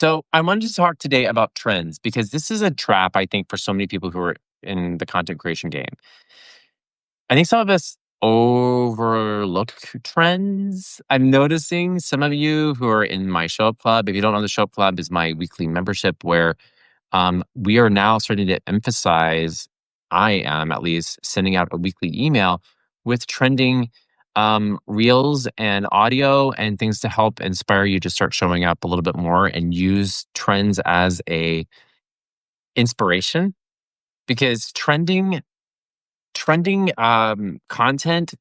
So I wanted to talk today about trends because this is a trap, I think, for so many people who are in the content creation game. I think some of us overlook trends. I'm noticing some of you who are in my show up club. If you don't know, the show up club is my weekly membership where we are now starting to emphasize, I am at least, sending out a weekly email with trending reels and audio and things to help inspire you to start showing up a little bit more and use trends as a inspiration because trending content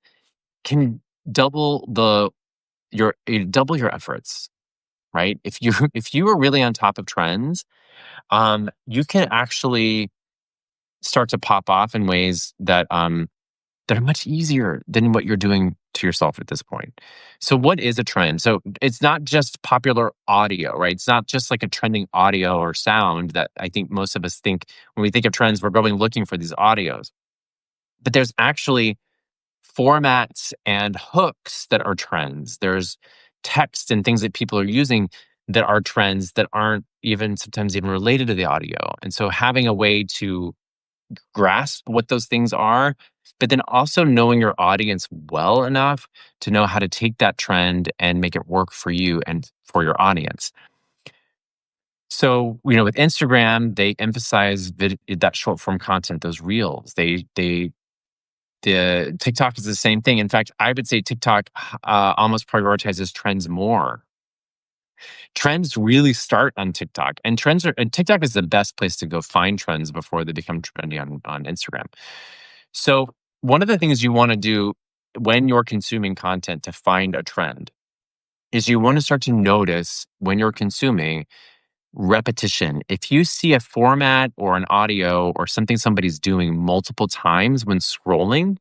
can double double your efforts, right? If you are really on top of trends, you can actually start to pop off in ways that are much easier than what you're doing to yourself at this point. So what is a trend? So it's not just popular audio, right? It's not just like a trending audio or sound that I think most of us think when we think of trends, we're going looking for these audios. But there's actually formats and hooks that are trends. There's text and things that people are using that are trends that aren't even sometimes even related to the audio. And so having a way to grasp what those things are, but then also knowing your audience well enough to know how to take that trend and make it work for you and for your audience. So, with Instagram, they emphasize that short form content, those reels. The TikTok is the same thing. In fact, I would say TikTok almost prioritizes trends more. Trends really start on TikTok, and TikTok is the best place to go find trends before they become trendy on Instagram. So, one of the things you want to do when you're consuming content to find a trend is you want to start to notice when you're consuming repetition. If you see a format or an audio or something somebody's doing multiple times when scrolling,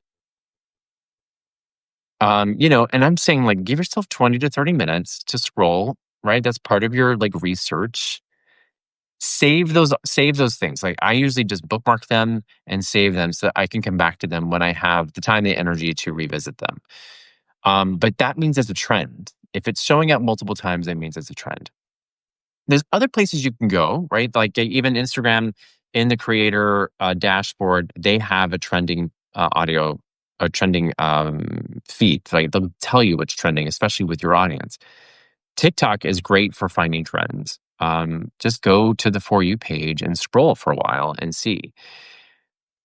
and I'm saying like give yourself 20 to 30 minutes to scroll, right? That's part of your like research. Save those things. Like I usually just bookmark them and save them so that I can come back to them when I have the time, the energy to revisit them. But that means as a trend. If it's showing up multiple times, that means it's a trend. There's other places you can go, right? Like even Instagram in the creator dashboard, they have a trending audio, a trending feed. Like they'll tell you what's trending, especially with your audience. TikTok is great for finding trends. Just go to the For You page and scroll for a while and see.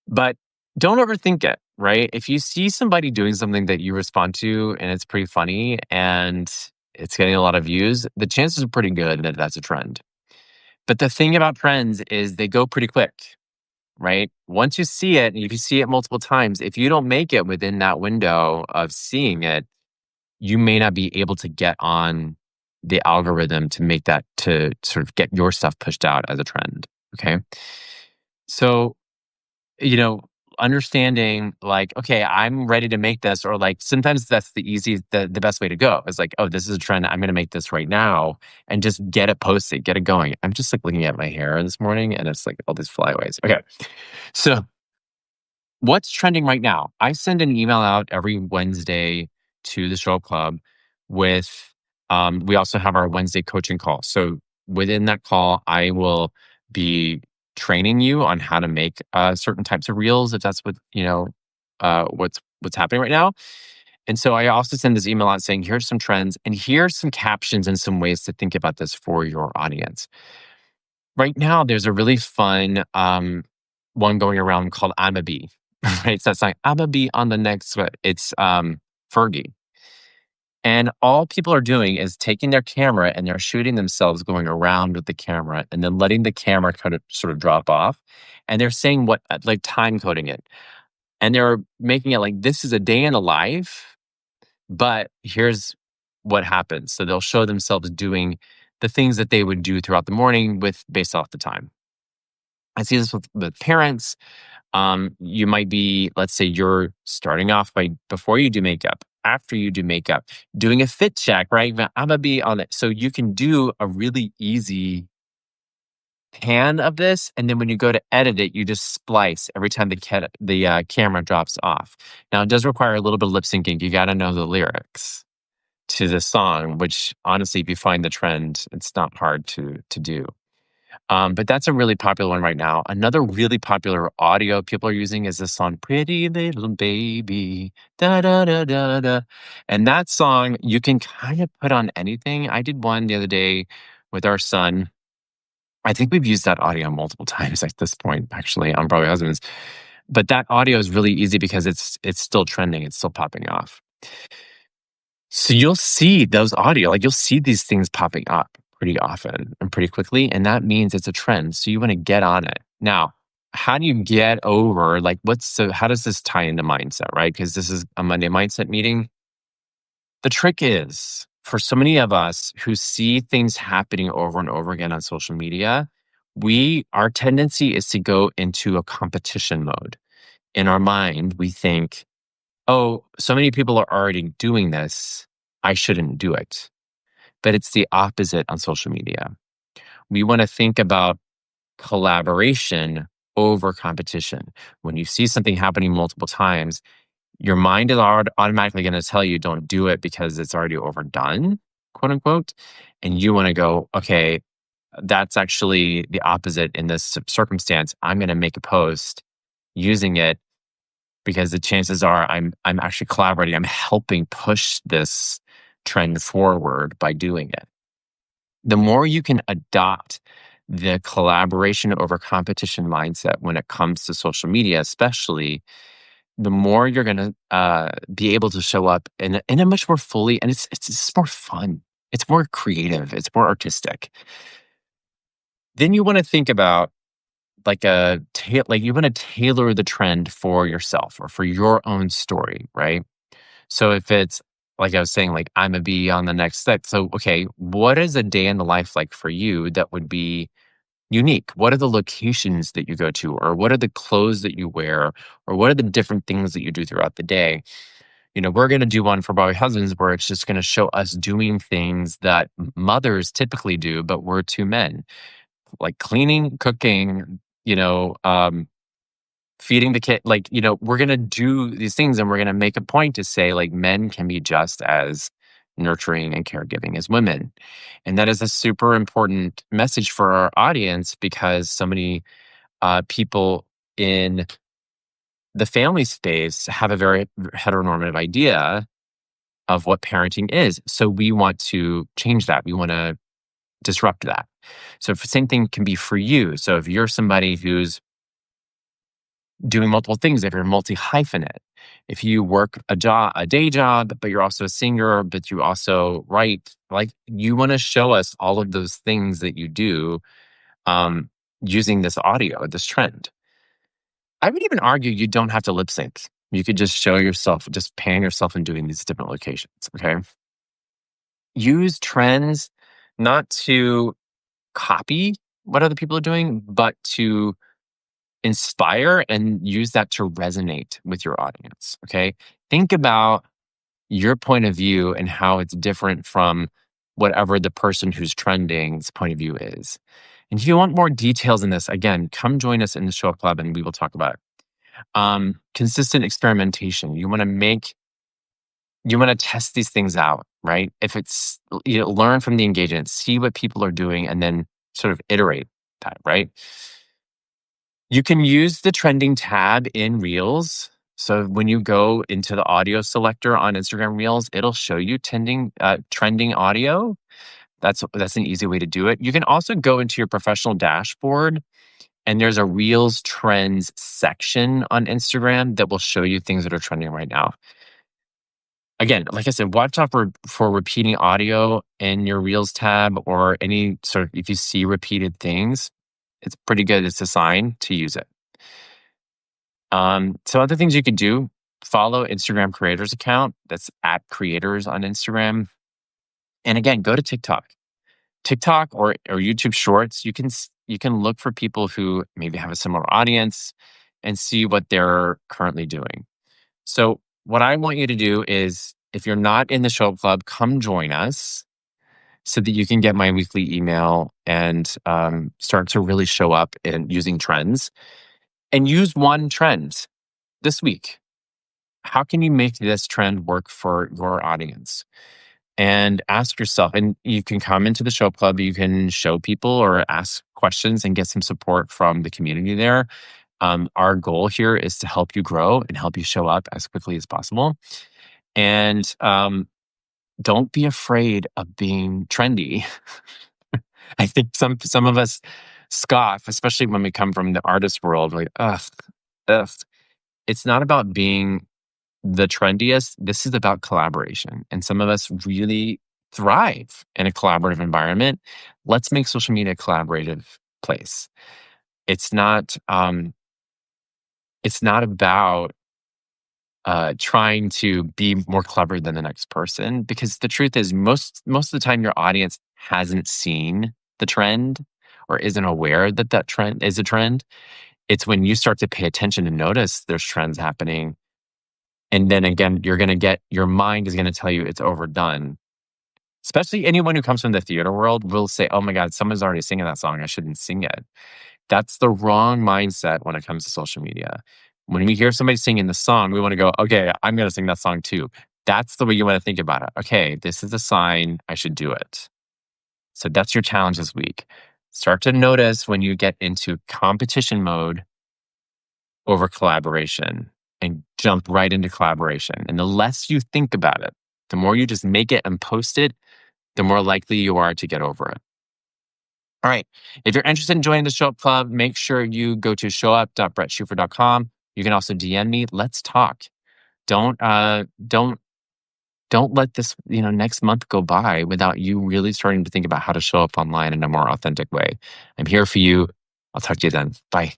But don't overthink it, right? If you see somebody doing something that you respond to and it's pretty funny and it's getting a lot of views, the chances are pretty good that that's a trend. But the thing about trends is they go pretty quick, right? Once you see it, and if you see it multiple times, if you don't make it within that window of seeing it, you may not be able to get on the algorithm to make that to sort of get your stuff pushed out as a trend. Okay. So, you know, understanding like, okay, I'm ready to make this, or like sometimes that's the best way to go. Is like, oh, this is a trend. I'm gonna make this right now and just get it posted, get it going. I'm just like looking at my hair this morning and it's like all these flyaways. Okay. So what's trending right now? I send an email out every Wednesday to the show up club with we also have our Wednesday coaching call. So within that call, I will be training you on how to make certain types of reels if that's what's happening right now. And so I also send this email out saying, here's some trends and here's some captions and some ways to think about this for your audience. Right now, there's a really fun one going around called I'm a Bee. Right? So it's like I'm a bee on the next one. It's Fergie. And all people are doing is taking their camera and they're shooting themselves going around with the camera and then letting the camera kind of sort of drop off. And they're saying what, like time coding it. And they're making it like this is a day in a life, but here's what happens. So they'll show themselves doing the things that they would do throughout the morning with based off the time. I see this with parents. You might be, let's say you're starting off by before you do makeup, after you do makeup, doing a fit check, right? I'm gonna be on it. So you can do a really easy pan of this, and then when you go to edit it, you just splice every time the camera drops off. Now it does require a little bit of lip syncing. You got to know the lyrics. to the song, which honestly, if you find the trend, it's not hard to do. But that's a really popular one right now. Another really popular audio people are using is the song "Pretty Little Baby." Da da da da da. And that song you can kind of put on anything. I did one the other day with our son. I think we've used that audio multiple times at this point, actually, on Probably Husbands. But that audio is really easy because it's still trending. It's still popping off. So you'll see those audio, like you'll see these things popping up pretty often and pretty quickly, and that means it's a trend. So you want to get on it. Now, how do you get over like how does this tie into mindset, right? Because this is a Monday mindset meeting. The trick is for so many of us who see things happening over and over again on social media, our tendency is to go into a competition mode. In our mind, we think, oh, so many people are already doing this. I shouldn't do it. But it's the opposite on social media. We want to think about collaboration over competition. When you see something happening multiple times, your mind is automatically going to tell you don't do it because it's already overdone, quote unquote. And you want to go, okay, that's actually the opposite in this circumstance. I'm going to make a post using it because the chances are I'm actually collaborating. I'm helping push this trend forward by doing it. The more you can adopt the collaboration over competition mindset when it comes to social media, especially, the more you're going to be able to show up in a much more fully, and it's just more fun. It's more creative. It's more artistic. Then you want to think about like you want to tailor the trend for yourself or for your own story, right? So if it's like I was saying, like I'm a bee on the next step. So okay, what is a day in the life like for you that would be unique? What are the locations that you go to, or what are the clothes that you wear, or what are the different things that you do throughout the day? We're going to do one for Bobby Husbands where it's just going to show us doing things that mothers typically do, but we're two men, like cleaning, cooking, feeding the kid. Like, we're going to do these things and we're going to make a point to say, like, men can be just as nurturing and caregiving as women. And that is a super important message for our audience because so many people in the family space have a very heteronormative idea of what parenting is. So we want to change that. We want to disrupt that. So the same thing can be for you. So if you're somebody who's doing multiple things, if you're multi-hyphenate, if you work a day job, but you're also a singer, but you also write, like you want to show us all of those things that you do um, using this audio, this trend. I would even argue you don't have to lip sync. You could just show yourself, just pan yourself and doing these different locations. Okay. Use trends not to copy what other people are doing, but to inspire and use that to resonate with your audience. Okay. Think about your point of view and how it's different from whatever the person who's trending's point of view is. And if you want more details in this, again, come join us in the show club and we will talk about it. Consistent experimentation. You want to test these things out, right? If it's, learn from the engagement, see what people are doing, and then sort of iterate that, right? You can use the trending tab in Reels. So when you go into the audio selector on Instagram Reels, it'll show you trending audio. That's an easy way to do it. You can also go into your professional dashboard and there's a Reels trends section on Instagram that will show you things that are trending right now. Again, like I said, watch out for repeating audio in your Reels tab or any sort of, if you see repeated things, it's pretty good. It's a sign to use it. So other things you could do, follow Instagram creators account. That's at creators on Instagram. And again, go to TikTok or YouTube Shorts. You can look for people who maybe have a similar audience and see what they're currently doing. So what I want you to do is, if you're not in the show club, come join us so that you can get my weekly email and start to really show up in using trends and use one trend this week. How can you make this trend work for your audience? and ask yourself, and you can come into the show up club, you can show people or ask questions and get some support from the community there. Our goal here is to help you grow and help you show up as quickly as possible. And don't be afraid of being trendy. I think some of us scoff, especially when we come from the artist world. Like, ugh, ugh. It's not about being the trendiest. This is about collaboration, and some of us really thrive in a collaborative environment. Let's make social media a collaborative place. It's not. It's not about trying to be more clever than the next person, because the truth is most of the time your audience hasn't seen the trend or isn't aware that that trend is a trend. It's when you start to pay attention and notice there's trends happening, and then again you're going to get, your mind is going to tell you it's overdone. Especially anyone who comes from the theater world will say, oh my god, someone's already singing that song, I shouldn't sing it. That's the wrong mindset when it comes to social media. When we hear somebody singing the song, we want to go, okay, I'm going to sing that song too. That's the way you want to think about it. Okay, this is a sign I should do it. So that's your challenge this week. Start to notice when you get into competition mode over collaboration, and jump right into collaboration. And the less you think about it, the more you just make it and post it, the more likely you are to get over it. All right. If you're interested in joining the Show Up Club, make sure you go to showup.bretshuford.com. You can also DM me. Let's talk. Don't don't let this, next month go by without you really starting to think about how to show up online in a more authentic way. I'm here for you. I'll talk to you then. Bye.